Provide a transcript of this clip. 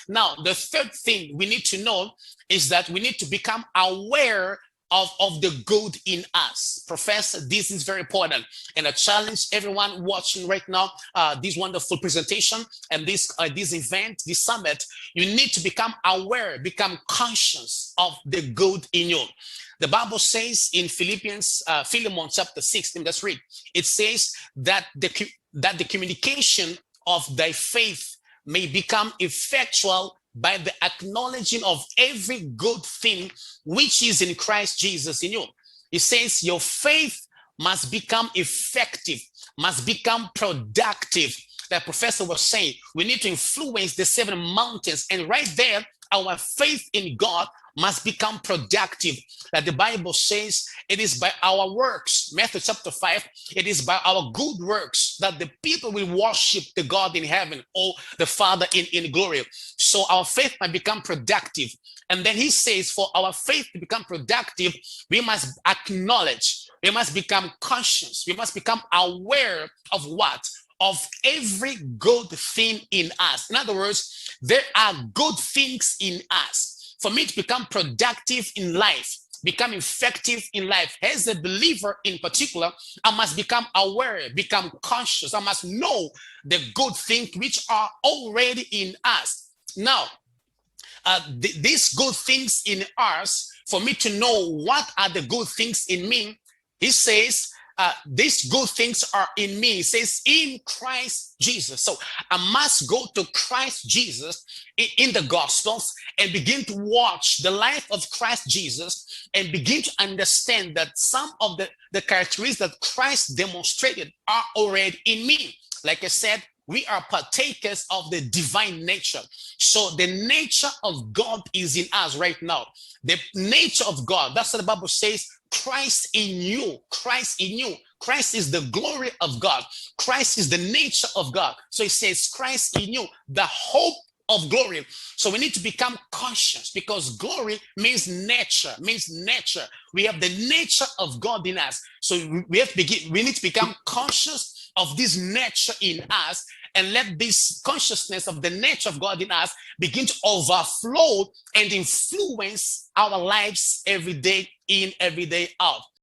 Now, the third thing we need to know is that we need to become aware of the good in us. Professor, this is very important. And I challenge everyone watching right now this wonderful presentation and this event, this summit. You need to become aware, become conscious of the good in you. The Bible says in Philemon chapter 6, let's read. It says that the communication of thy faith may become effectual by the acknowledging of every good thing which is in Christ Jesus in you. It says your faith must become effective, must become productive. That professor was saying, we need to influence the 7 mountains. And right there, our faith in God must become productive. That the Bible says it is by our works, Matthew chapter 5, it is by our good works that the people will worship the God in heaven or the Father in glory. So our faith might become productive. And then he says, for our faith to become productive, we must acknowledge, we must become conscious, we must become aware of what? Of every good thing in us. In other words, there are good things in us. For me to become productive in life, become effective in life, as a believer in particular, I must become aware, become conscious. I must know the good things which are already in us. Now, these good things in us, for me to know what are the good things in me, he says, these good things are in me. It says in Christ Jesus. So I must go to Christ Jesus in the Gospels and begin to watch the life of Christ Jesus and begin to understand that some of the characteristics that Christ demonstrated are already in me. Like I said, we are partakers of the divine nature. So the nature of God is in us right now. The nature of God, that's what the Bible says, Christ in you, Christ in you. Christ is the glory of God. Christ is the nature of God. So it says Christ in you, the hope of glory. So we need to become conscious because glory means nature, We have the nature of God in us. So we need to become conscious of this nature in us and let this consciousness of the nature of God in us begin to overflow and influence our lives every day in, every day out.